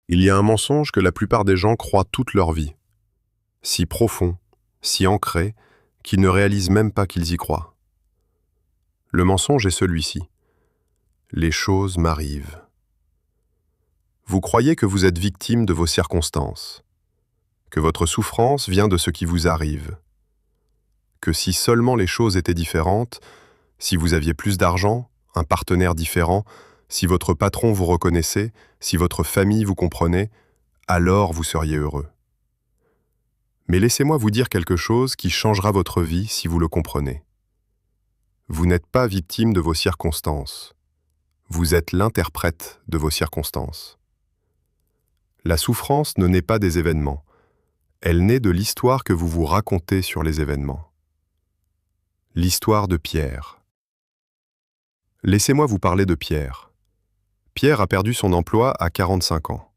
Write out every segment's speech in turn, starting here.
Il y a un mensonge que la plupart des gens croient toute leur vie, si profond, si ancré, qu'ils ne réalisent même pas qu'ils y croient. Le mensonge est celui-ci. Les choses m'arrivent. Vous croyez que vous êtes victime de vos circonstances, que votre souffrance vient de ce qui vous arrive, que si seulement les choses étaient différentes, si vous aviez plus d'argent, un partenaire différent, si votre patron vous reconnaissait, si votre famille vous comprenait, alors vous seriez heureux. Mais laissez-moi vous dire quelque chose qui changera votre vie si vous le comprenez. Vous n'êtes pas victime de vos circonstances. Vous êtes l'interprète de vos circonstances. La souffrance ne naît pas des événements. Elle naît de l'histoire que vous vous racontez sur les événements. L'histoire de Pierre. Laissez-moi vous parler de Pierre. Pierre a perdu son emploi à 45 ans.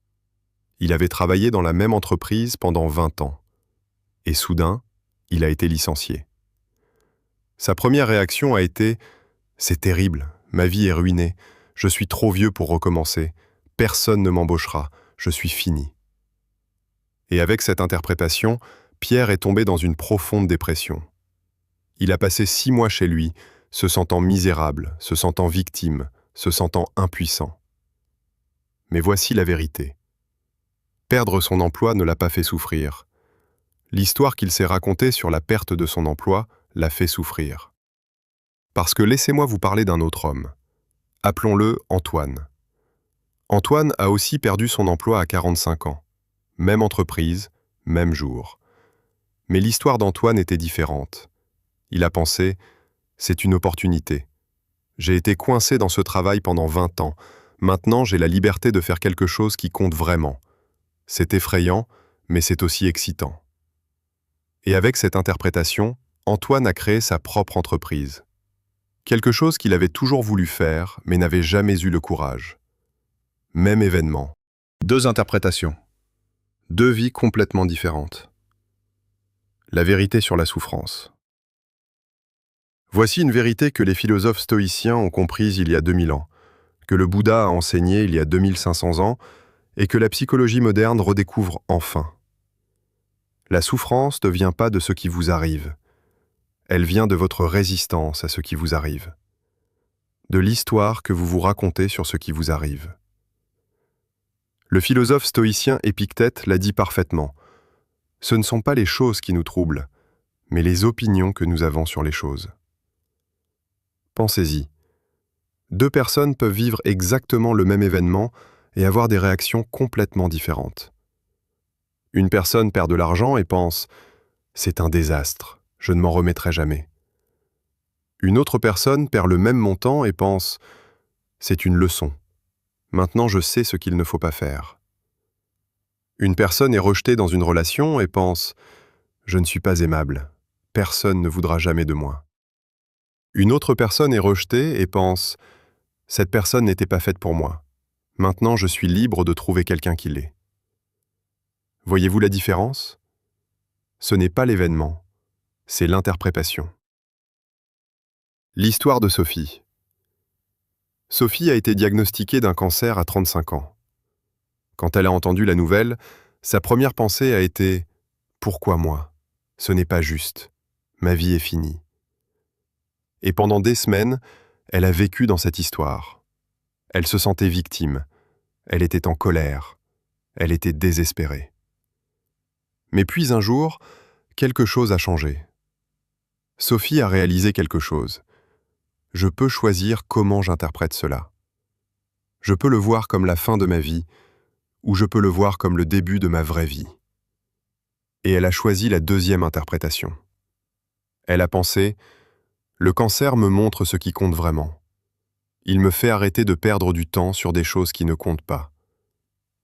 Il avait travaillé dans la même entreprise pendant 20 ans. Et soudain, il a été licencié. Sa première réaction a été « C'est terrible, ma vie est ruinée, je suis trop vieux pour recommencer, personne ne m'embauchera, je suis fini. » Et avec cette interprétation, Pierre est tombé dans une profonde dépression. Il a passé 6 mois chez lui, se sentant misérable, se sentant victime, se sentant impuissant. Mais voici la vérité. Perdre son emploi ne l'a pas fait souffrir. L'histoire qu'il s'est racontée sur la perte de son emploi l'a fait souffrir. Parce que laissez-moi vous parler d'un autre homme. Appelons-le Antoine. Antoine a aussi perdu son emploi à 45 ans. Même entreprise, même jour. Mais l'histoire d'Antoine était différente. Il a pensé « C'est une opportunité. J'ai été coincé dans ce travail pendant 20 ans. Maintenant, j'ai la liberté de faire quelque chose qui compte vraiment. C'est effrayant, mais c'est aussi excitant. » Et avec cette interprétation, Antoine a créé sa propre entreprise. Quelque chose qu'il avait toujours voulu faire, mais n'avait jamais eu le courage. Même événement. 2 interprétations. 2 vies complètement différentes. La vérité sur la souffrance. Voici une vérité que les philosophes stoïciens ont comprise il y a 2000 ans, que le Bouddha a enseigné il y a 2500 ans, et que la psychologie moderne redécouvre enfin. La souffrance ne vient pas de ce qui vous arrive. Elle vient de votre résistance à ce qui vous arrive. De l'histoire que vous vous racontez sur ce qui vous arrive. Le philosophe stoïcien Épictète l'a dit parfaitement. Ce ne sont pas les choses qui nous troublent, mais les opinions que nous avons sur les choses. Pensez-y. 2 personnes peuvent vivre exactement le même événement et avoir des réactions complètement différentes. Une personne perd de l'argent et pense « C'est un désastre, je ne m'en remettrai jamais ». Une autre personne perd le même montant et pense « C'est une leçon. Maintenant je sais ce qu'il ne faut pas faire ». Une personne est rejetée dans une relation et pense « Je ne suis pas aimable, personne ne voudra jamais de moi ». Une autre personne est rejetée et pense « Cette personne n'était pas faite pour moi. Maintenant je suis libre de trouver quelqu'un qui l'est ». Voyez-vous la différence? Ce n'est pas l'événement, c'est l'interprétation. L'histoire de Sophie. Sophie a été diagnostiquée d'un cancer à 35 ans. Quand elle a entendu la nouvelle, sa première pensée a été « Pourquoi moi? Ce n'est pas juste. Ma vie est finie. » Et pendant des semaines, elle a vécu dans cette histoire. Elle se sentait victime. Elle était en colère. Elle était désespérée. Mais puis un jour, quelque chose a changé. Sophie a réalisé quelque chose. Je peux choisir comment j'interprète cela. Je peux le voir comme la fin de ma vie, ou je peux le voir comme le début de ma vraie vie. Et elle a choisi la 2e interprétation. Elle a pensé « Le cancer me montre ce qui compte vraiment. Il me fait arrêter de perdre du temps sur des choses qui ne comptent pas.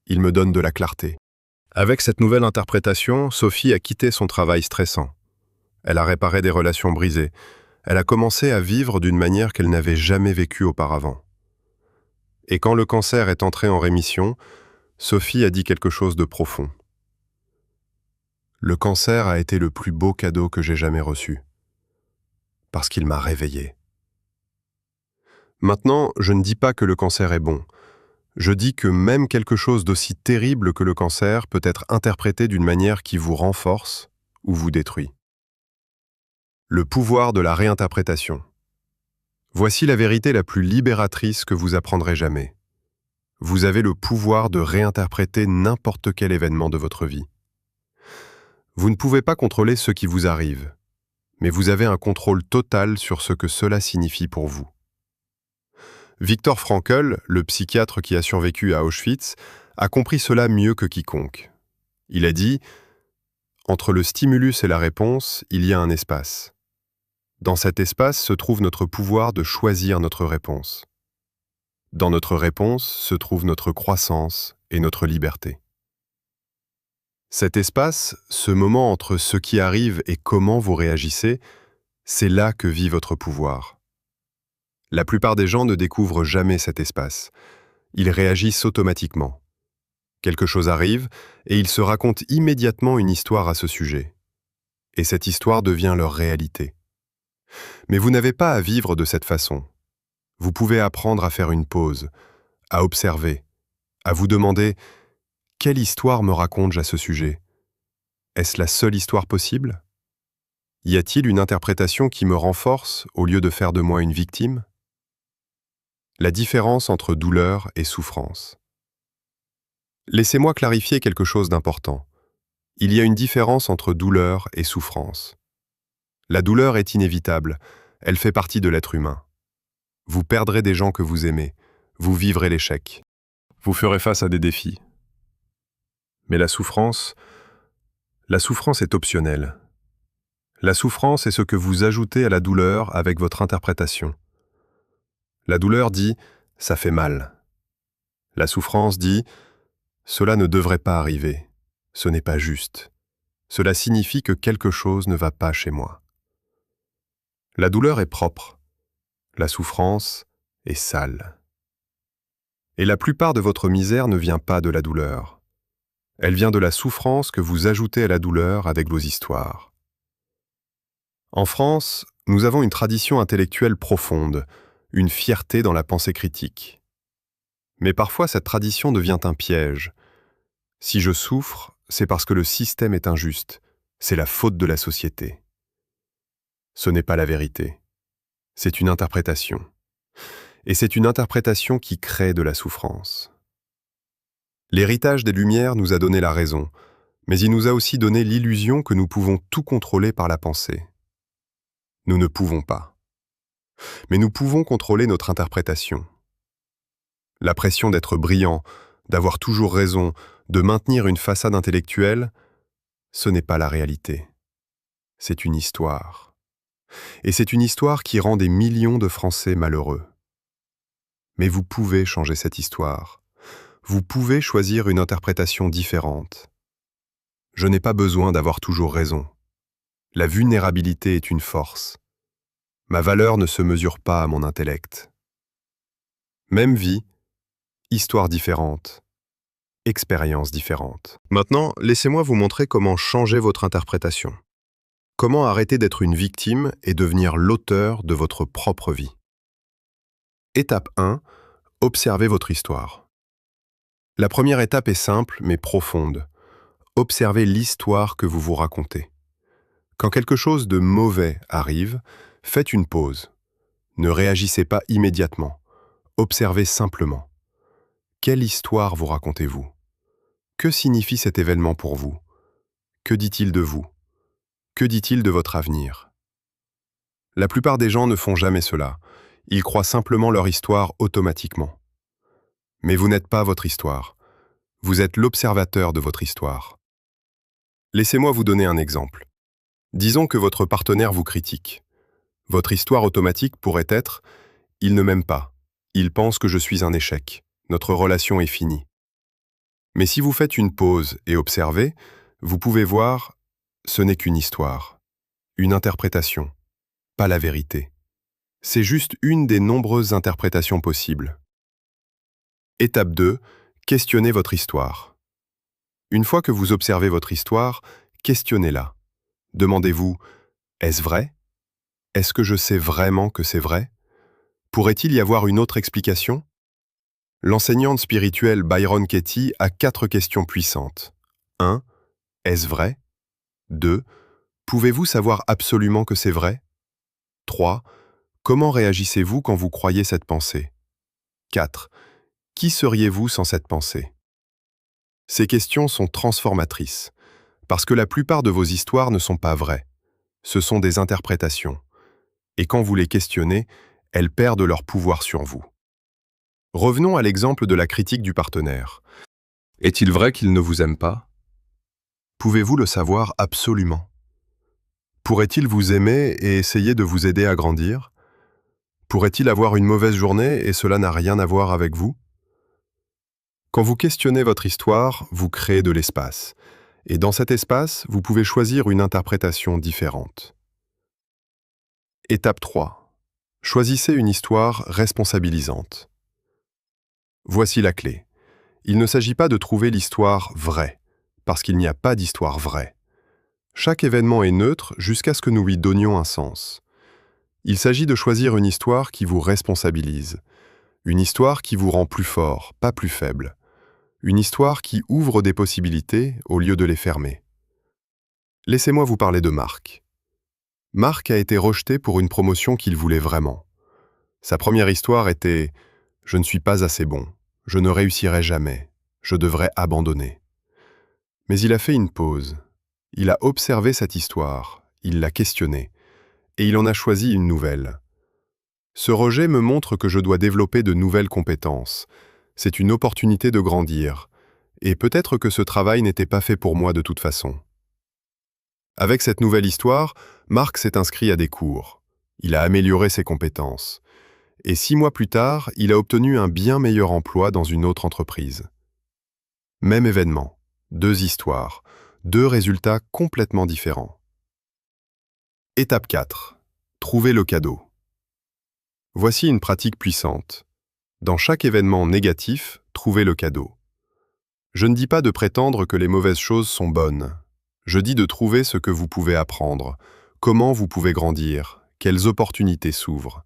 Il me donne de la clarté. » Avec cette nouvelle interprétation, Sophie a quitté son travail stressant. Elle a réparé des relations brisées. Elle a commencé à vivre d'une manière qu'elle n'avait jamais vécue auparavant. Et quand le cancer est entré en rémission, Sophie a dit quelque chose de profond. Le cancer a été le plus beau cadeau que j'ai jamais reçu, parce qu'il m'a réveillé. Maintenant, je ne dis pas que le cancer est bon. Je dis que même quelque chose d'aussi terrible que le cancer peut être interprété d'une manière qui vous renforce ou vous détruit. Le pouvoir de la réinterprétation. Voici la vérité la plus libératrice que vous apprendrez jamais. Vous avez le pouvoir de réinterpréter n'importe quel événement de votre vie. Vous ne pouvez pas contrôler ce qui vous arrive, mais vous avez un contrôle total sur ce que cela signifie pour vous. Viktor Frankl, le psychiatre qui a survécu à Auschwitz, a compris cela mieux que quiconque. Il a dit « Entre le stimulus et la réponse, il y a un espace. Dans cet espace se trouve notre pouvoir de choisir notre réponse. Dans notre réponse se trouve notre croissance et notre liberté. » Cet espace, ce moment entre ce qui arrive et comment vous réagissez, c'est là que vit votre pouvoir. La plupart des gens ne découvrent jamais cet espace. Ils réagissent automatiquement. Quelque chose arrive et ils se racontent immédiatement une histoire à ce sujet. Et cette histoire devient leur réalité. Mais vous n'avez pas à vivre de cette façon. Vous pouvez apprendre à faire une pause, à observer, à vous demander « Quelle histoire me raconte-je à ce sujet ? Est-ce la seule histoire possible ? Y a-t-il une interprétation qui me renforce au lieu de faire de moi une victime ? » La différence entre douleur et souffrance. Laissez-moi clarifier quelque chose d'important. Il y a une différence entre douleur et souffrance. La douleur est inévitable, elle fait partie de l'être humain. Vous perdrez des gens que vous aimez, vous vivrez l'échec. Vous ferez face à des défis. Mais la souffrance est optionnelle. La souffrance est ce que vous ajoutez à la douleur avec votre interprétation. La douleur dit « ça fait mal ». La souffrance dit « cela ne devrait pas arriver, ce n'est pas juste, cela signifie que quelque chose ne va pas chez moi ». La douleur est propre, la souffrance est sale. Et la plupart de votre misère ne vient pas de la douleur. Elle vient de la souffrance que vous ajoutez à la douleur avec vos histoires. En France, nous avons une tradition intellectuelle profonde, une fierté dans la pensée critique. Mais parfois, cette tradition devient un piège. Si je souffre, c'est parce que le système est injuste, c'est la faute de la société. Ce n'est pas la vérité. C'est une interprétation. Et c'est une interprétation qui crée de la souffrance. L'héritage des Lumières nous a donné la raison, mais il nous a aussi donné l'illusion que nous pouvons tout contrôler par la pensée. Nous ne pouvons pas. Mais nous pouvons contrôler notre interprétation. La pression d'être brillant, d'avoir toujours raison, de maintenir une façade intellectuelle, ce n'est pas la réalité. C'est une histoire. Et c'est une histoire qui rend des millions de Français malheureux. Mais vous pouvez changer cette histoire. Vous pouvez choisir une interprétation différente. Je n'ai pas besoin d'avoir toujours raison. La vulnérabilité est une force. Ma valeur ne se mesure pas à mon intellect. Même vie, histoire différente, expérience différente. Maintenant, laissez-moi vous montrer comment changer votre interprétation. Comment arrêter d'être une victime et devenir l'auteur de votre propre vie. Étape 1. Observez votre histoire. La première étape est simple mais profonde. Observez l'histoire que vous vous racontez. Quand quelque chose de mauvais arrive, faites une pause. Ne réagissez pas immédiatement. Observez simplement. Quelle histoire vous racontez-vous ? Que signifie cet événement pour vous ? Que dit-il de vous ? Que dit-il de votre avenir ? La plupart des gens ne font jamais cela. Ils croient simplement leur histoire automatiquement. Mais vous n'êtes pas votre histoire. Vous êtes l'observateur de votre histoire. Laissez-moi vous donner un exemple. Disons que votre partenaire vous critique. Votre histoire automatique pourrait être « Il ne m'aime pas. Il pense que je suis un échec. Notre relation est finie. » Mais si vous faites une pause et observez, vous pouvez voir « Ce n'est qu'une histoire. Une interprétation. Pas la vérité. C'est juste une des nombreuses interprétations possibles. » Étape 2. Questionnez votre histoire. Une fois que vous observez votre histoire, questionnez-la. Demandez-vous « Est-ce vrai ? Est-ce que je sais vraiment que c'est vrai ? Pourrait-il y avoir une autre explication ? » L'enseignante spirituelle Byron Katie a 4 questions puissantes. 1. Est-ce vrai? 2. Pouvez-vous savoir absolument que c'est vrai? 3. Comment réagissez-vous quand vous croyez cette pensée? 4. Qui seriez-vous sans cette pensée? Ces questions sont transformatrices, parce que la plupart de vos histoires ne sont pas vraies. Ce sont des interprétations. Et quand vous les questionnez, elles perdent leur pouvoir sur vous. Revenons à l'exemple de la critique du partenaire. Est-il vrai qu'il ne vous aime pas? Pouvez-vous le savoir absolument? Pourrait-il vous aimer et essayer de vous aider à grandir? Pourrait-il avoir une mauvaise journée et cela n'a rien à voir avec vous? Quand vous questionnez votre histoire, vous créez de l'espace. Et dans cet espace, vous pouvez choisir une interprétation différente. Étape 3. Choisissez une histoire responsabilisante. Voici la clé. Il ne s'agit pas de trouver l'histoire vraie, parce qu'il n'y a pas d'histoire vraie. Chaque événement est neutre jusqu'à ce que nous lui donnions un sens. Il s'agit de choisir une histoire qui vous responsabilise, une histoire qui vous rend plus fort, pas plus faible, une histoire qui ouvre des possibilités au lieu de les fermer. Laissez-moi vous parler de Marc. Marc a été rejeté pour une promotion qu'il voulait vraiment. Sa première histoire était « Je ne suis pas assez bon, je ne réussirai jamais, je devrais abandonner ». Mais il a fait une pause. Il a observé cette histoire, il l'a questionnée, et il en a choisi une nouvelle. Ce rejet me montre que je dois développer de nouvelles compétences. C'est une opportunité de grandir, et peut-être que ce travail n'était pas fait pour moi de toute façon. Avec cette nouvelle histoire, Marc s'est inscrit à des cours. Il a amélioré ses compétences. Et 6 mois plus tard, il a obtenu un bien meilleur emploi dans une autre entreprise. Même événement, 2 histoires, 2 résultats complètement différents. Étape 4. Trouver le cadeau. Voici une pratique puissante. Dans chaque événement négatif, trouvez le cadeau. Je ne dis pas de prétendre que les mauvaises choses sont bonnes. Je dis de trouver ce que vous pouvez apprendre, comment vous pouvez grandir, quelles opportunités s'ouvrent.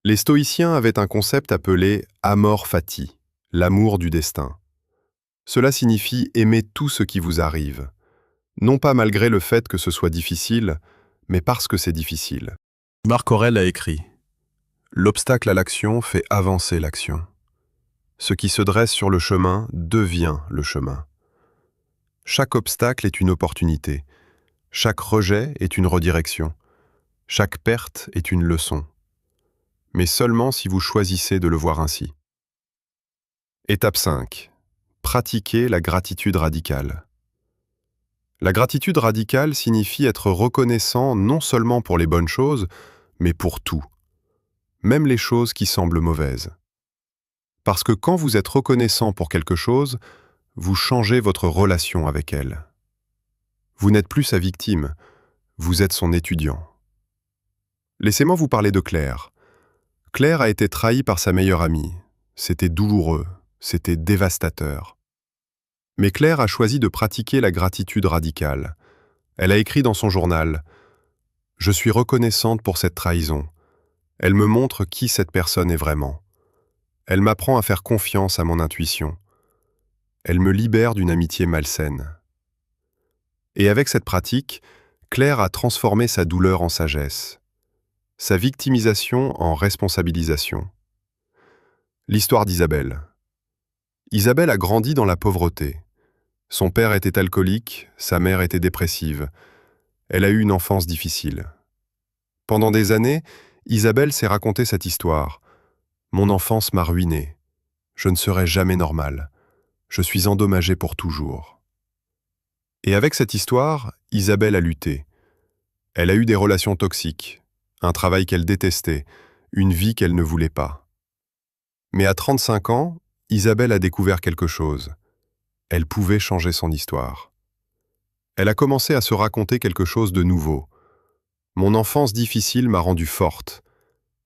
Les stoïciens avaient un concept appelé amor fati, l'amour du destin. Cela signifie aimer tout ce qui vous arrive, non pas malgré le fait que ce soit difficile, mais parce que c'est difficile. Marc Aurèle a écrit « L'obstacle à l'action fait avancer l'action. Ce qui se dresse sur le chemin devient le chemin. Chaque obstacle est une opportunité. Chaque rejet est une redirection. Chaque perte est une leçon. Mais seulement si vous choisissez de le voir ainsi. » Étape 5. Pratiquer la gratitude radicale. La gratitude radicale signifie être reconnaissant non seulement pour les bonnes choses, mais pour tout, même les choses qui semblent mauvaises. Parce que quand vous êtes reconnaissant pour quelque chose, vous changez votre relation avec elle. Vous n'êtes plus sa victime, vous êtes son étudiant. Laissez-moi vous parler de Claire. Claire a été trahie par sa meilleure amie. C'était douloureux, c'était dévastateur. Mais Claire a choisi de pratiquer la gratitude radicale. Elle a écrit dans son journal « Je suis reconnaissante pour cette trahison. Elle me montre qui cette personne est vraiment. Elle m'apprend à faire confiance à mon intuition. Elle me libère d'une amitié malsaine. » Et avec cette pratique, Claire a transformé sa douleur en sagesse, sa victimisation en responsabilisation. L'histoire d'Isabelle. Isabelle a grandi dans la pauvreté. Son père était alcoolique, sa mère était dépressive. Elle a eu une enfance difficile. Pendant des années, Isabelle s'est raconté cette histoire. « Mon enfance m'a ruinée. Je ne serai jamais normale. Je suis endommagée pour toujours. » Et avec cette histoire, Isabelle a lutté. Elle a eu des relations toxiques, un travail qu'elle détestait, une vie qu'elle ne voulait pas. Mais à 35 ans, Isabelle a découvert quelque chose. Elle pouvait changer son histoire. Elle a commencé à se raconter quelque chose de nouveau. « Mon enfance difficile m'a rendue forte.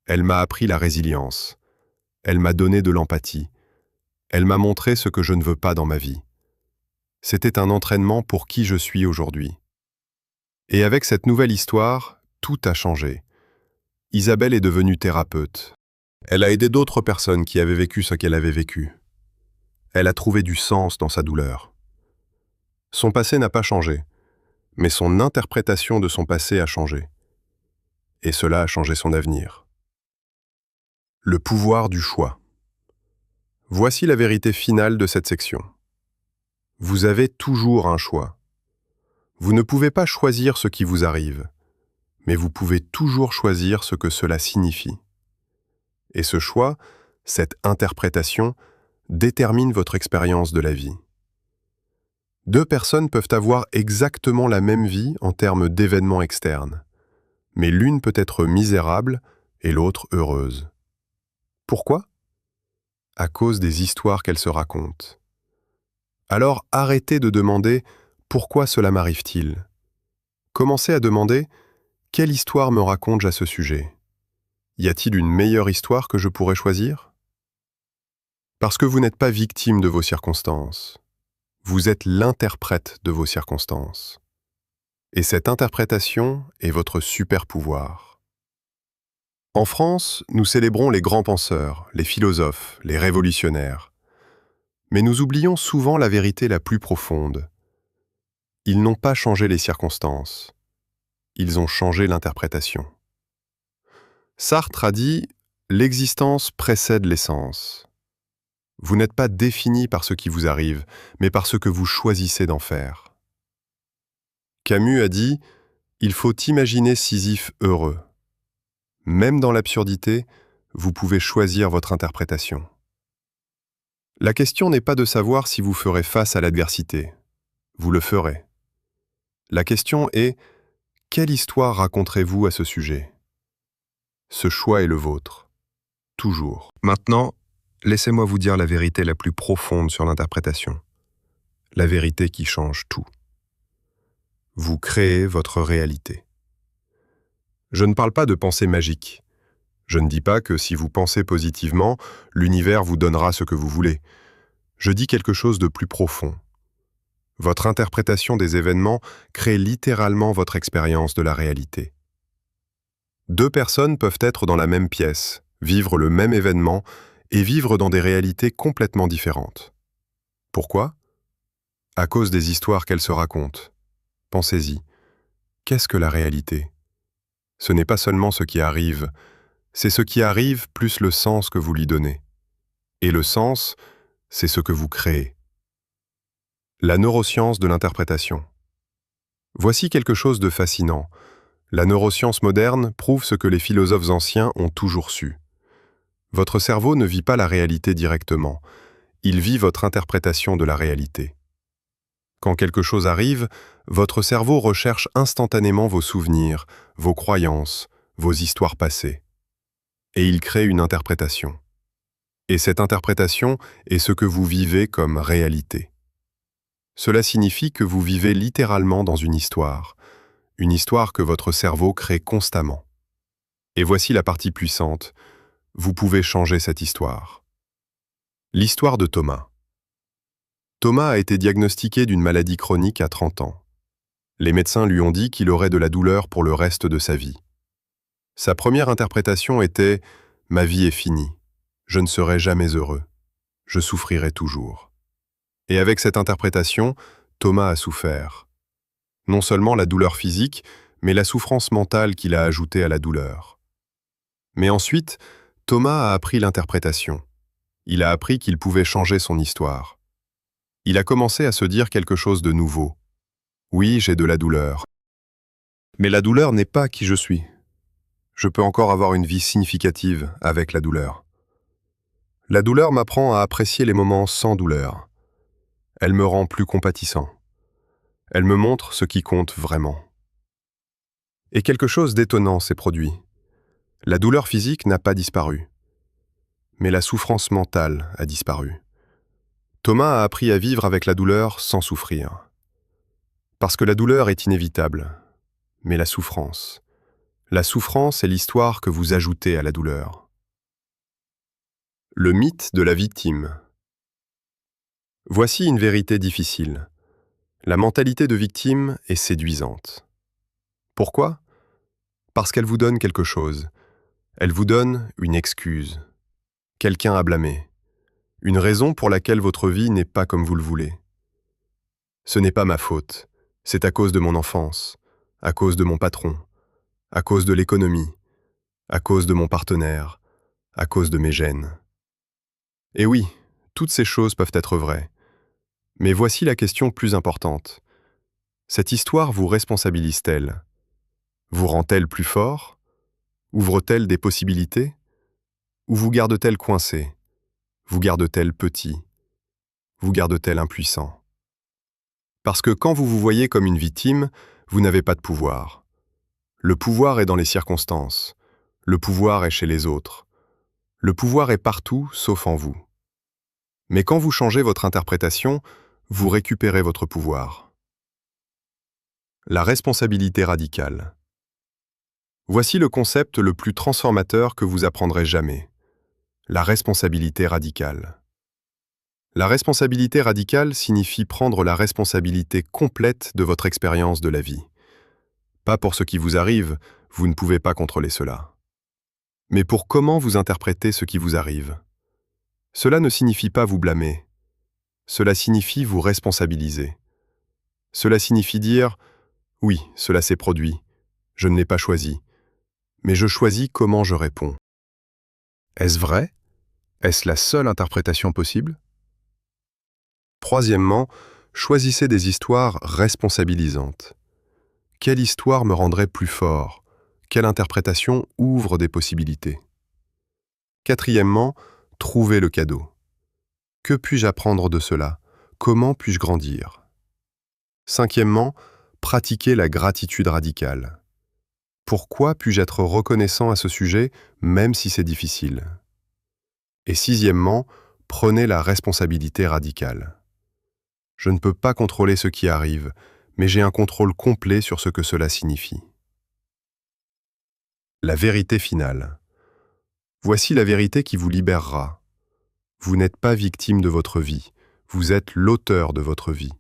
Elle m'a appris la résilience. Elle m'a donné de l'empathie. Elle m'a montré ce que je ne veux pas dans ma vie. C'était un entraînement pour qui je suis aujourd'hui. » Et avec cette nouvelle histoire, tout a changé. Isabelle est devenue thérapeute. Elle a aidé d'autres personnes qui avaient vécu ce qu'elle avait vécu. Elle a trouvé du sens dans sa douleur. Son passé n'a pas changé, mais son interprétation de son passé a changé. Et cela a changé son avenir. Le pouvoir du choix. Voici la vérité finale de cette section. Vous avez toujours un choix. Vous ne pouvez pas choisir ce qui vous arrive, mais vous pouvez toujours choisir ce que cela signifie. Et ce choix, cette interprétation, détermine votre expérience de la vie. Deux personnes peuvent avoir exactement la même vie en termes d'événements externes, mais l'une peut être misérable et l'autre heureuse. Pourquoi ? À cause des histoires qu'elles se racontent. Alors arrêtez de demander « Pourquoi cela m'arrive-t-il » Commencez à demander « Quelle histoire me raconte-je à ce sujet ?» Y a-t-il une meilleure histoire que je pourrais choisir ? Parce que vous n'êtes pas victime de vos circonstances. Vous êtes l'interprète de vos circonstances. Et cette interprétation est votre super pouvoir. En France, nous célébrons les grands penseurs, les philosophes, les révolutionnaires. Mais nous oublions souvent la vérité la plus profonde. Ils n'ont pas changé les circonstances. Ils ont changé l'interprétation. Sartre a dit « L'existence précède l'essence ». Vous n'êtes pas défini par ce qui vous arrive, mais par ce que vous choisissez d'en faire. Camus a dit « Il faut imaginer Sisyphe heureux ». Même dans l'absurdité, vous pouvez choisir votre interprétation. La question n'est pas de savoir si vous ferez face à l'adversité. Vous le ferez. La question est « Quelle histoire raconterez-vous à ce sujet ?» Ce choix est le vôtre. Toujours. Maintenant, laissez-moi vous dire la vérité la plus profonde sur l'interprétation. La vérité qui change tout. Vous créez votre réalité. Je ne parle pas de pensée magique. Je ne dis pas que si vous pensez positivement, l'univers vous donnera ce que vous voulez. Je dis quelque chose de plus profond. Votre interprétation des événements crée littéralement votre expérience de la réalité. Deux personnes peuvent être dans la même pièce, vivre le même événement et vivre dans des réalités complètement différentes. Pourquoi ? À cause des histoires qu'elles se racontent. Pensez-y. Qu'est-ce que la réalité ? Ce n'est pas seulement ce qui arrive, c'est ce qui arrive plus le sens que vous lui donnez. Et le sens, c'est ce que vous créez. La neuroscience de l'interprétation. Voici quelque chose de fascinant. La neuroscience moderne prouve ce que les philosophes anciens ont toujours su. Votre cerveau ne vit pas la réalité directement, il vit votre interprétation de la réalité. Quand quelque chose arrive, votre cerveau recherche instantanément vos souvenirs, vos croyances, vos histoires passées. Et il crée une interprétation. Et cette interprétation est ce que vous vivez comme réalité. Cela signifie que vous vivez littéralement dans une histoire que votre cerveau crée constamment. Et voici la partie puissante, vous pouvez changer cette histoire. L'histoire de Thomas. Thomas a été diagnostiqué d'une maladie chronique à 30 ans. Les médecins lui ont dit qu'il aurait de la douleur pour le reste de sa vie. Sa première interprétation était « Ma vie est finie, je ne serai jamais heureux, je souffrirai toujours ». Et avec cette interprétation, Thomas a souffert. Non seulement la douleur physique, mais la souffrance mentale qu'il a ajoutée à la douleur. Mais ensuite, Thomas a appris l'interprétation. Il a appris qu'il pouvait changer son histoire. Il a commencé à se dire quelque chose de nouveau. Oui, j'ai de la douleur. Mais la douleur n'est pas qui je suis. Je peux encore avoir une vie significative avec la douleur. La douleur m'apprend à apprécier les moments sans douleur. Elle me rend plus compatissant. Elle me montre ce qui compte vraiment. Et quelque chose d'étonnant s'est produit. La douleur physique n'a pas disparu. Mais la souffrance mentale a disparu. Thomas a appris à vivre avec la douleur sans souffrir. Parce que la douleur est inévitable. Mais la souffrance est l'histoire que vous ajoutez à la douleur. Le mythe de la victime. Voici une vérité difficile. La mentalité de victime est séduisante. Pourquoi ? Parce qu'elle vous donne quelque chose. Elle vous donne une excuse, quelqu'un à blâmer, une raison pour laquelle votre vie n'est pas comme vous le voulez. Ce n'est pas ma faute, c'est à cause de mon enfance, à cause de mon patron, à cause de l'économie, à cause de mon partenaire, à cause de mes gènes. Et oui, toutes ces choses peuvent être vraies. Mais voici la question plus importante. Cette histoire vous responsabilise-t-elle? Vous rend-elle plus fort? Ouvre-t-elle des possibilités? Ou vous garde-t-elle coincé? Vous garde-t-elle petit? Vous garde-t-elle impuissant? Parce que quand vous vous voyez comme une victime, vous n'avez pas de pouvoir. Le pouvoir est dans les circonstances. Le pouvoir est chez les autres. Le pouvoir est partout, sauf en vous. Mais quand vous changez votre interprétation, vous récupérez votre pouvoir. La responsabilité radicale. Voici le concept le plus transformateur que vous apprendrez jamais. La responsabilité radicale. La responsabilité radicale signifie prendre la responsabilité complète de votre expérience de la vie. Pas pour ce qui vous arrive, vous ne pouvez pas contrôler cela. Mais pour comment vous interprétez ce qui vous arrive. Cela ne signifie pas vous blâmer. Cela signifie vous responsabiliser. Cela signifie dire « Oui, cela s'est produit. Je ne l'ai pas choisi. Mais je choisis comment je réponds. » Est-ce vrai? Est-ce la seule interprétation possible? Troisièmement, choisissez des histoires responsabilisantes. Quelle histoire me rendrait plus fort? Quelle interprétation ouvre des possibilités? Quatrièmement, trouvez le cadeau. Que puis-je apprendre de cela? Comment puis-je grandir? Cinquièmement, pratiquez la gratitude radicale. Pourquoi puis-je être reconnaissant à ce sujet, même si c'est difficile? Et sixièmement, prenez la responsabilité radicale. Je ne peux pas contrôler ce qui arrive, mais j'ai un contrôle complet sur ce que cela signifie. La vérité finale. Voici la vérité qui vous libérera. Vous n'êtes pas victime de votre vie, vous êtes l'auteur de votre vie.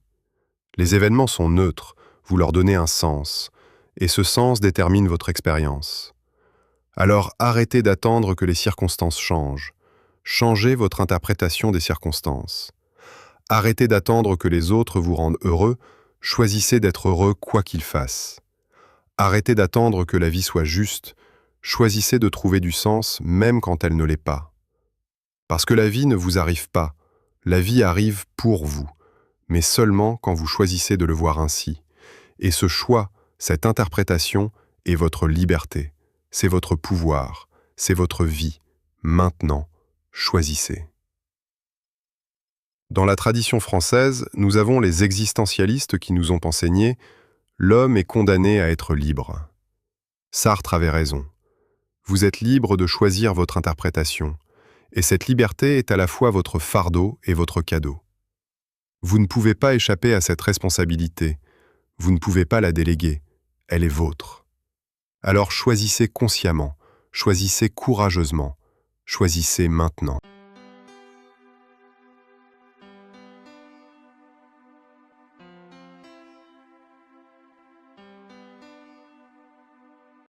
Les événements sont neutres, vous leur donnez un sens, et ce sens détermine votre expérience. Alors arrêtez d'attendre que les circonstances changent. Changez votre interprétation des circonstances. Arrêtez d'attendre que les autres vous rendent heureux, choisissez d'être heureux quoi qu'ils fassent. Arrêtez d'attendre que la vie soit juste, choisissez de trouver du sens même quand elle ne l'est pas. Parce que la vie ne vous arrive pas, la vie arrive pour vous, mais seulement quand vous choisissez de le voir ainsi. Et ce choix, cette interprétation, est votre liberté, c'est votre pouvoir, c'est votre vie. Maintenant, choisissez. Dans la tradition française, nous avons les existentialistes qui nous ont enseigné « L'homme est condamné à être libre ». Sartre avait raison. Vous êtes libre de choisir votre interprétation, et cette liberté est à la fois votre fardeau et votre cadeau. Vous ne pouvez pas échapper à cette responsabilité, vous ne pouvez pas la déléguer, elle est vôtre. Alors choisissez consciemment, choisissez courageusement, choisissez maintenant.